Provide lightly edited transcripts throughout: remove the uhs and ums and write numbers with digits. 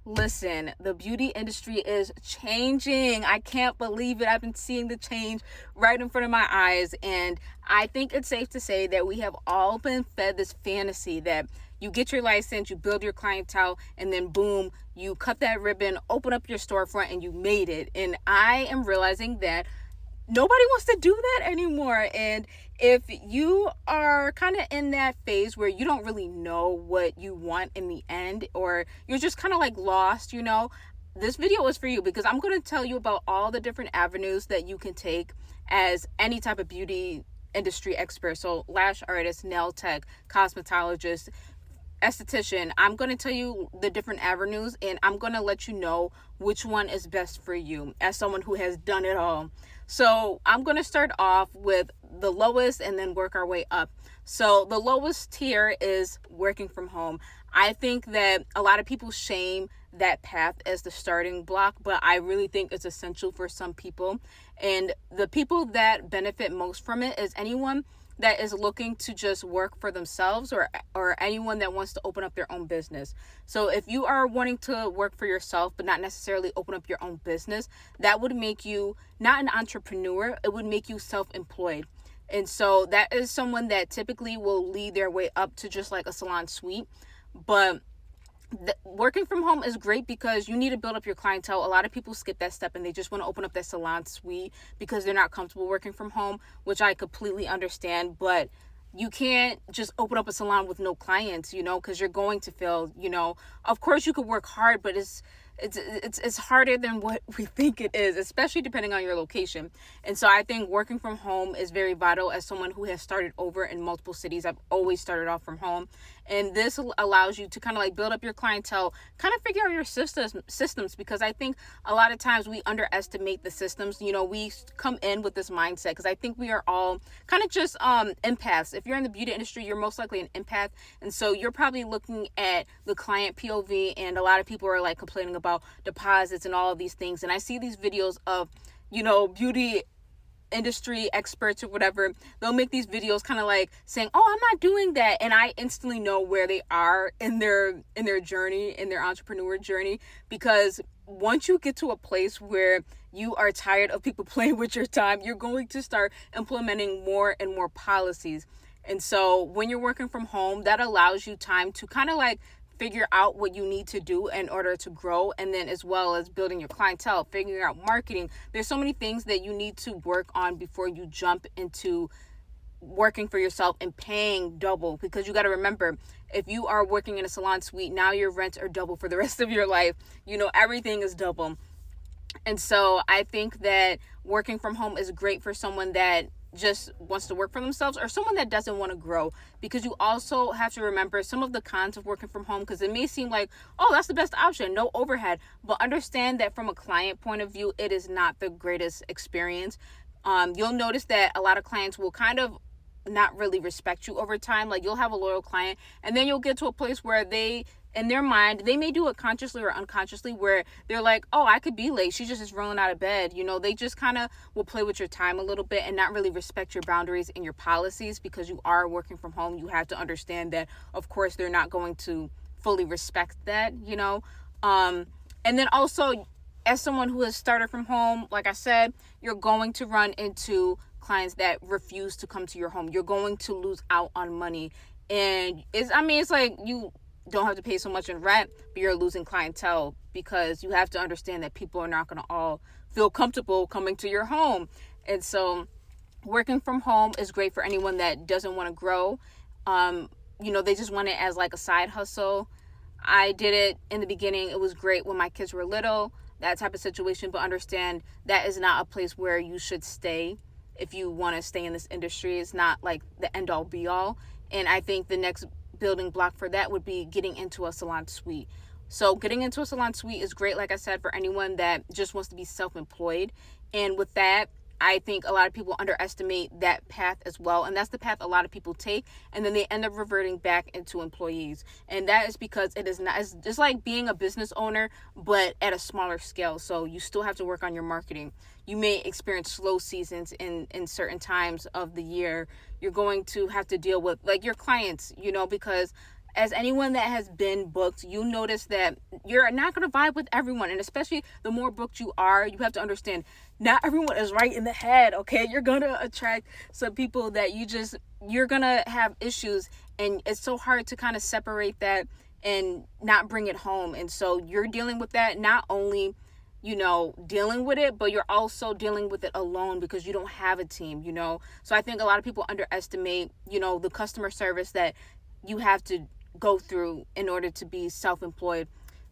Listen, the beauty industry is changing. I can't believe it. I've been seeing the change right in front of my eyes. And I think it's safe to say that we have all been fed this fantasy that you get your license, you build your clientele, and then boom, you cut that ribbon, open up your storefront, and you made it. And I am realizing that nobody wants to do that anymore. And if you are kind of in that phase where you don't really know what you want in the end, or you're just kind of like lost, this video is for you, because I'm going to tell you about all the different avenues that you can take as any type of beauty industry expert. So lash artist, nail tech, cosmetologist, esthetician. I'm going to tell you the different avenues, and I'm going to let you know which one is best for you as someone who has done it all. So I'm going to start off with the lowest and then work our way up. So the lowest tier is working from home. I think that a lot of people shame that path as the starting block, but I really think it's essential for some people. And the people that benefit most from it is anyone that is looking to just work for themselves, or anyone that wants to open up their own business. So if you are wanting to work for yourself but not necessarily open up your own business, that would make you not an entrepreneur, it would make you self-employed. And so that is someone that typically will lead their way up to just like a salon suite. But working from home is great because you need to build up your clientele. A lot of people skip that step and they just want to open up that salon suite because they're not comfortable working from home, which I completely understand. But you can't just open up a salon with no clients, because you're going to fail. Of course you could work hard, but it's harder than what we think it is, especially depending on your location. And so I think working from home is very vital. As someone who has started over in multiple cities, I've always started off from home. And this allows you to kind of like build up your clientele, kind of figure out your systems, because I think a lot of times we underestimate the systems. We come in with this mindset, because I think we are all kind of just empaths. If you're in the beauty industry, you're most likely an empath. And so you're probably looking at the client POV, and a lot of people are like complaining about deposits and all of these things. And I see these videos of, beauty industry experts or whatever. They'll make these videos kind of like saying, oh, I'm not doing that, and I instantly know where they are in their journey, in their entrepreneur journey. Because once you get to a place where you are tired of people playing with your time, you're going to start implementing more and more policies. And so when you're working from home, that allows you time to kind of like figure out what you need to do in order to grow, and then as well as building your clientele, figuring out marketing. There's so many things that you need to work on before you jump into working for yourself and paying double, because you got to remember, if you are working in a salon suite, now your rents are double for the rest of your life. Everything is double. And so I think that working from home is great for someone that just wants to work for themselves, or someone that doesn't want to grow, because you also have to remember some of the cons of working from home, because it may seem like, oh, that's the best option, no overhead, but understand that from a client point of view, it is not the greatest experience. You'll notice that a lot of clients will kind of not really respect you over time. Like, you'll have a loyal client, and then you'll get to a place where they, in their mind, they may do it consciously or unconsciously, where they're like, oh, I could be late, she just is rolling out of bed. They just kind of will play with your time a little bit and not really respect your boundaries and your policies. Because you are working from home, you have to understand that, of course, they're not going to fully respect that. And then also, as someone who has started from home, like I said, you're going to run into clients that refuse to come to your home. You're going to lose out on money. And it's like you don't have to pay so much in rent, but you're losing clientele, because you have to understand that people are not going to all feel comfortable coming to your home. And so working from home is great for anyone that doesn't want to grow. They just want it as like a side hustle. I did it in the beginning. It was great when my kids were little, that type of situation. But understand that is not a place where you should stay. If you want to stay in this industry, it's not like the end all be all. And I think the next building block for that would be getting into a salon suite. So getting into a salon suite is great, like I said, for anyone that just wants to be self-employed. And with that, I think a lot of people underestimate that path as well. And that's the path a lot of people take. And then they end up reverting back into employees. And that is because it is not, it's just like being a business owner, but at a smaller scale. So you still have to work on your marketing. You may experience slow seasons in certain times of the year. You're going to have to deal with like your clients, because as anyone that has been booked, you notice that you're not going to vibe with everyone. And especially the more booked you are, you have to understand not everyone is right in the head, okay? You're going to attract some people that you're going to have issues. And it's so hard to kind of separate that and not bring it home. And so you're dealing with that, not only dealing with it, but you're also dealing with it alone because you don't have a team, So I think a lot of people underestimate, the customer service that you have to go through in order to be self-employed,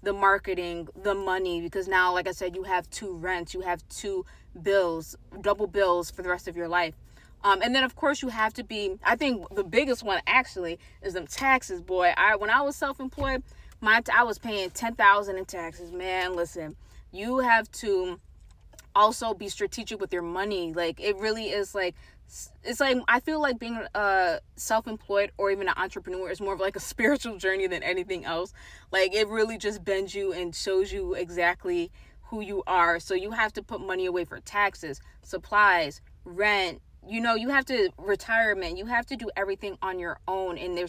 the marketing, the money, because now, like I said, you have 2 rents, you have 2 bills, double bills for the rest of your life. And then of course you have to be, I think the biggest one actually is them taxes, boy. When I was self-employed, I was paying $10,000 in taxes, man. Listen, you have to also be strategic with your money. Like, it really is like, it's like, I feel like being self-employed or even an entrepreneur is more of like a spiritual journey than anything else. Like, it really just bends you and shows you exactly who you are. So you have to put money away for taxes, supplies, rent, you have to retirement, you have to do everything on your own, and you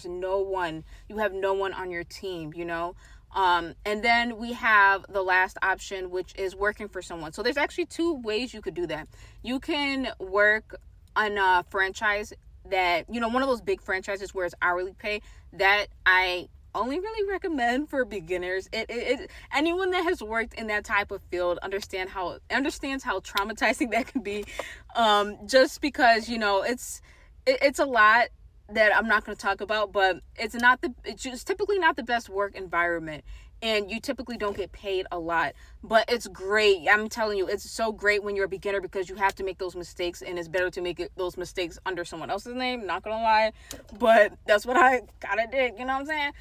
have no one on your team, and then we have the last option, which is working for someone. So there's actually 2 ways you could do that. You can work on a franchise that, one of those big franchises where it's hourly pay, that I only really recommend for beginners. Anyone that has worked in that type of field understands how traumatizing that can be, just because it's a lot that I'm not going to talk about, but it's just typically not the best work environment, and you typically don't get paid a lot, but it's great. I'm telling you, it's so great when you're a beginner because you have to make those mistakes, and it's better to make those mistakes under someone else's name, not gonna lie, but that's what I gotta do, you know what I'm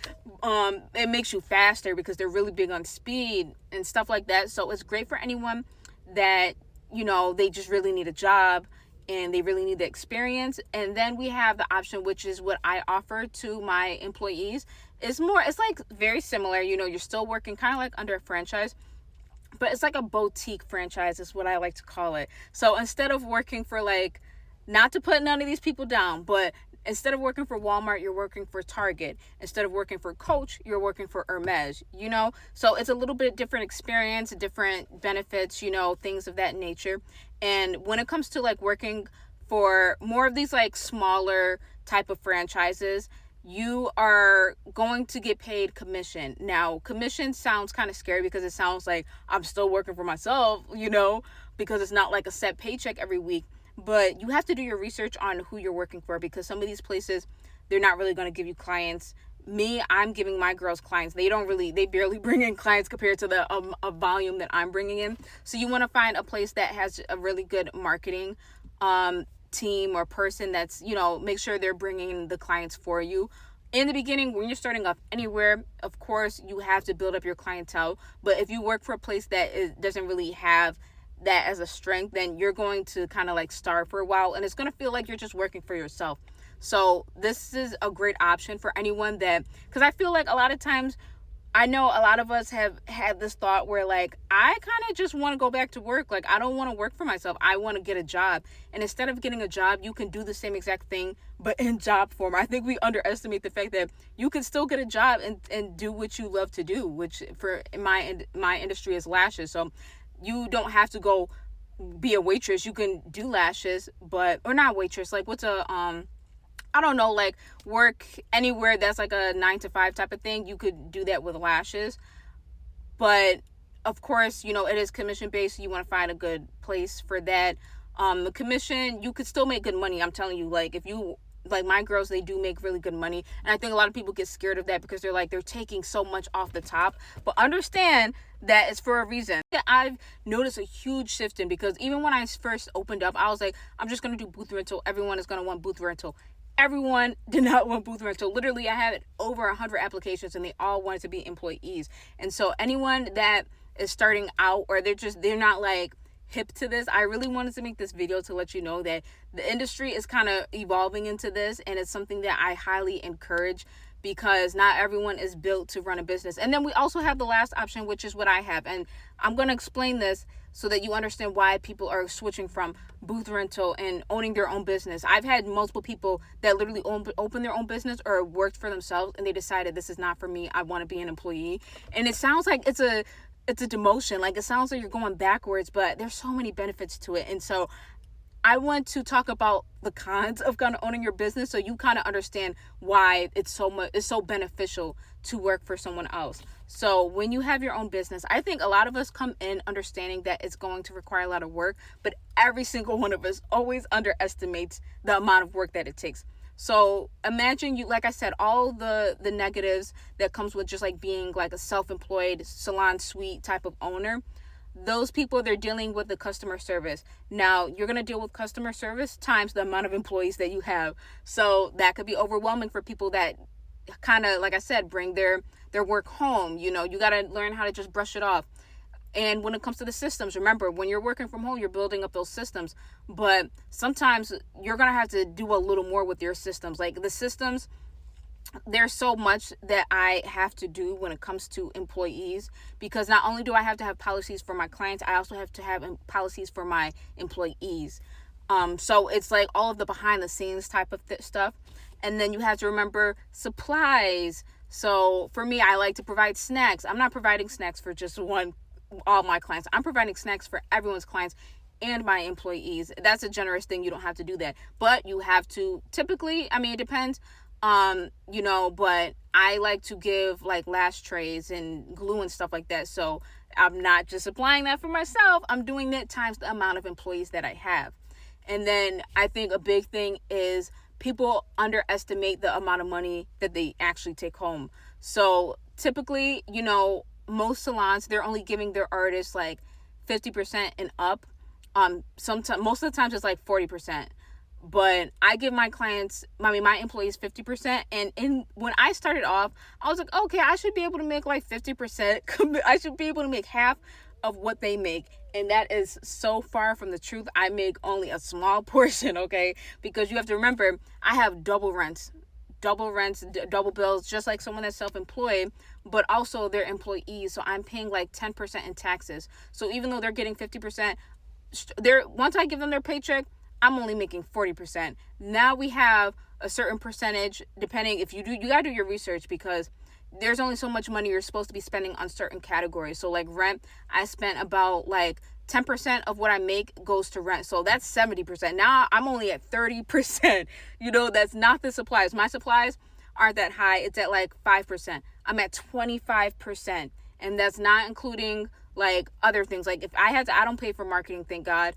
saying? It makes you faster because they're really big on speed and stuff like that. So it's great for anyone that, they just really need a job and they really need the experience. And then we have the option, which is what I offer to my employees. It's like very similar, you're still working kind of like under a franchise, but it's like a boutique franchise is what I like to call it. So instead of working for, like, not to put none of these people down, but instead of working for Walmart, you're working for Target. Instead of working for Coach, you're working for Hermes, So it's a little bit different experience, different benefits, things of that nature. And when it comes to like working for more of these like smaller type of franchises, you are going to get paid commission. Now, commission sounds kind of scary because it sounds like I'm still working for myself, because it's not like a set paycheck every week. But you have to do your research on who you're working for, because some of these places, they're not really going to give you clients. I'm giving my girls clients. They barely bring in clients compared to the volume that I'm bringing in. So you want to find a place that has a really good marketing team or person that's, make sure they're bringing the clients for you. In the beginning, when you're starting off anywhere, of course, you have to build up your clientele. But if you work for a place that doesn't really have that as a strength, then you're going to kind of like starve for a while, and it's going to feel like you're just working for yourself. So this is a great option for anyone because I feel like a lot of times, I know a lot of us have had this thought where like, I kind of just want to go back to work. Like, I don't want to work for myself. I want to get a job. And instead of getting a job, you can do the same exact thing, but in job form. I think we underestimate the fact that you can still get a job and do what you love to do, which for my industry is lashes. So you don't have to go be a waitress. You can do lashes, or not waitress. Like, what's I don't know, like work anywhere that's like a 9 to 5 type of thing. You could do that with lashes. But of course, it is commission based. So you want to find a good place for that. The commission, you could still make good money. I'm telling you, like, if you, like my girls, they do make really good money. And I think a lot of people get scared of that because they're taking so much off the top. But understand that it's for a reason. I've noticed a huge shift because even when I first opened up, I was like, I'm just going to do booth rental. Everyone is going to want booth rental. Everyone did not want booth rental. Literally, I had over 100 applications and they all wanted to be employees. And so anyone that is starting out or they're not like hip to this, I really wanted to make this video to let you know that the industry is kind of evolving into this, and it's something that I highly encourage because not everyone is built to run a business. And then we also have the last option, which is what I have. And I'm going to explain this so that you understand why people are switching from booth rental and owning their own business. I've had multiple people that literally open their own business or worked for themselves, and they decided, this is not for me. I want to be an employee. And it sounds like it's a demotion. Like, it sounds like you're going backwards, but there's so many benefits to it. And so I want to talk about the cons of kind of owning your business, so you kind of understand why it's so beneficial to work for someone else. So when you have your own business, I think a lot of us come in understanding that it's going to require a lot of work, but every single one of us always underestimates the amount of work that it takes. So imagine you, like I said, all the negatives that comes with just like being like a self-employed salon suite type of owner. Those people, they're dealing with the customer service. Now, you're going to deal with customer service times the amount of employees that you have. So that could be overwhelming for people that kind of, like I said, bring their work home. You got to learn how to just brush it off. And when it comes to the systems, remember, when you're working from home, you're building up those systems. But sometimes you're going to have to do a little more with your systems. Like the systems, there's so much that I have to do when it comes to employees, because not only do I have to have policies for my clients, I also have to have policies for my employees. So it's like all of the behind the scenes type of stuff. And then you have to remember supplies. So for me, I like to provide snacks. I'm not providing snacks for just all my clients. I'm providing snacks for everyone's clients and my employees. That's a generous thing. You don't have to do that, but you have to typically, it depends. But I like to give like lash trays and glue and stuff like that. So I'm not just supplying that for myself. I'm doing that times the amount of employees that I have. And then I think a big thing is people underestimate the amount of money that they actually take home. So typically, most salons, they're only giving their artists like 50% and up. Sometimes, most of the times it's like 40%. But I give my clients, my employees 50%. And when I started off, I was like, okay, I should be able to make like 50%. I should be able to make half of what they make. And that is so far from the truth. I make only a small portion, okay? Because you have to remember, I have double rents, double bills, just like someone that's self-employed, but also their employees. So I'm paying like 10% in taxes. So even though they're getting 50%, once I give them their paycheck, I'm only making 40%. Now we have a certain percentage, depending if you got to do your research, because there's only so much money you're supposed to be spending on certain categories. So like rent, I spent about like 10% of what I make goes to rent. So that's 70%. Now I'm only at 30%. That's not the supplies. My supplies aren't that high. It's at like 5%. I'm at 25%. And that's not including like other things. Like if I don't pay for marketing, thank God.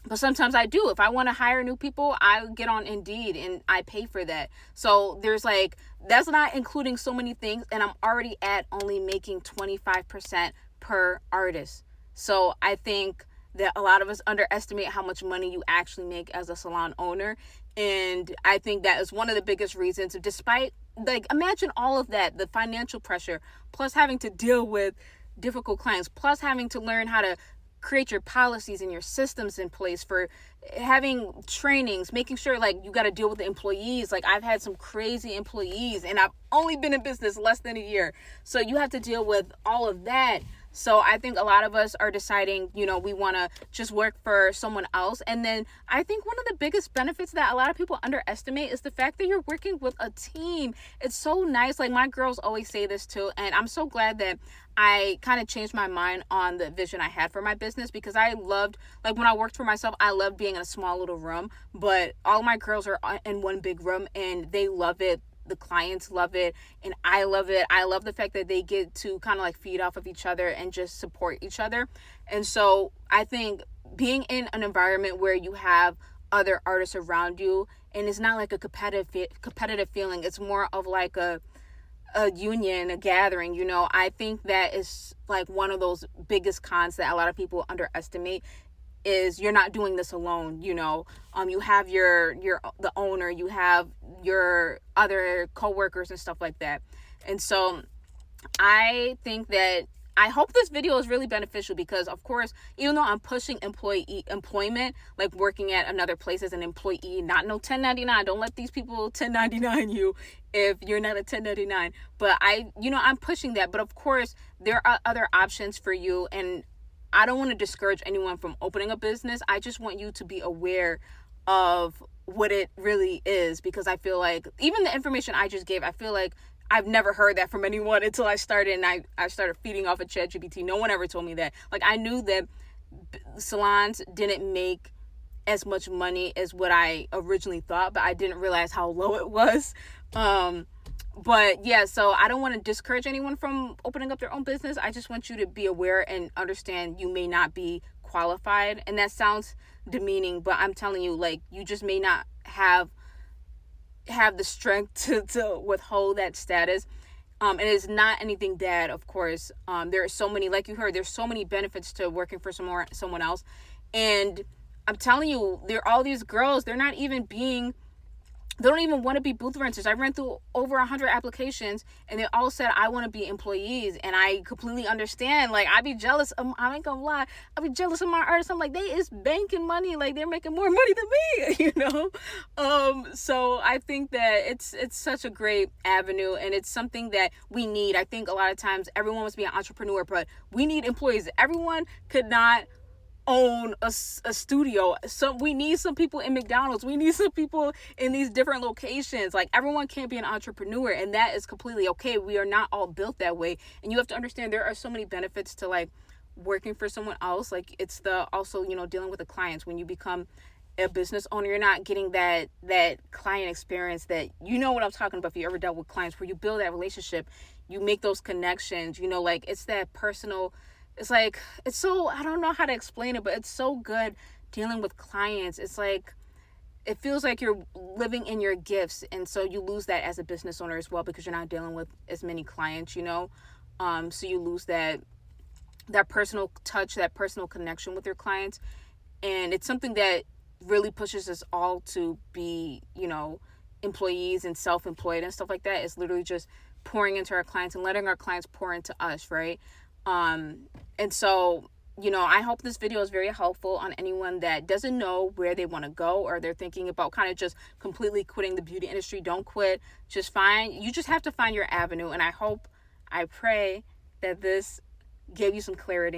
But sometimes I do. If I want to hire new people, I get on Indeed and I pay for that. So there's like, that's not including so many things. And I'm already at only making 25% per artist. So I think that a lot of us underestimate how much money you actually make as a salon owner. And I think that is one of the biggest reasons, despite, like, imagine all of that, the financial pressure, plus having to deal with difficult clients, plus having to learn how to create your policies and your systems in place, for having trainings, making sure like you got to deal with the employees. Like I've had some crazy employees and I've only been in business less than a year. So you have to deal with all of that. So I think a lot of us are deciding, we want to just work for someone else. And then I think one of the biggest benefits that a lot of people underestimate is the fact that you're working with a team. It's so nice. Like my girls always say this too. And I'm so glad that I kind of changed my mind on the vision I had for my business, because I loved, like when I worked for myself, I loved being in a small little room, but all my girls are in one big room and they love it. The clients love it and I love it. I love the fact that they get to kind of like feed off of each other and just support each other. And so I think being in an environment where you have other artists around you, and it's not like a competitive feeling, it's more of like a union, a gathering, I think that is like one of those biggest cons that a lot of people underestimate, is you're not doing this alone. You have the owner, you have your other coworkers and stuff like that. And so I think that I hope this video is really beneficial because, of course, even though I'm pushing employment, like working at another place as an employee, not no 1099. Don't let these people 1099 you if you're not a 1099. But I'm pushing that. But of course, there are other options for you. And I don't want to discourage anyone from opening a business. I just want you to be aware of what it really is, because I feel like even the information I just gave, I feel like I've never heard that from anyone until I started, and I started feeding off of ChatGPT. No one ever told me that. Like, I knew that salons didn't make as much money as what I originally thought, but I didn't realize how low it was. But yeah, so I don't want to discourage anyone from opening up their own business. I just want you to be aware and understand you may not be qualified. And that sounds demeaning, but I'm telling you, like, you just may not have the strength to withhold that status. And it's not anything bad, of course. There are so many, like you heard, there's so many benefits to working for someone else. And I'm telling you, there are all these girls, they don't even want to be booth renters. I ran through over 100 applications, and they all said, I want to be employees. And I completely understand. Like, I be jealous. I ain't gonna lie. I be jealous of my artists. I'm like, they is banking money. Like, they're making more money than me, So I think that it's such a great avenue, and it's something that we need. I think a lot of times everyone wants to be an entrepreneur, but we need employees. Everyone could not own a studio. So we need some people in McDonald's. We need some people in these different locations. Like, everyone can't be an entrepreneur, and that is completely okay. We are not all built that way. And you have to understand there are so many benefits to, like, working for someone else. Like, it's also dealing with the clients. When you become a business owner, you're not getting that client experience that, what I'm talking about. If you ever dealt with clients, where you build that relationship, you make those connections, like, it's that personal. It's like, it's so, I don't know how to explain it, but it's so good dealing with clients. It's like, it feels like you're living in your gifts. And so you lose that as a business owner as well, because you're not dealing with as many clients, so you lose that personal touch, that personal connection with your clients. And it's something that really pushes us all to be, employees and self-employed and stuff like that. It's literally just pouring into our clients and letting our clients pour into us, right? And so, I hope this video is very helpful on anyone that doesn't know where they want to go, or they're thinking about kind of just completely quitting the beauty industry. Don't quit. You just have to find your avenue. And I pray that this gave you some clarity.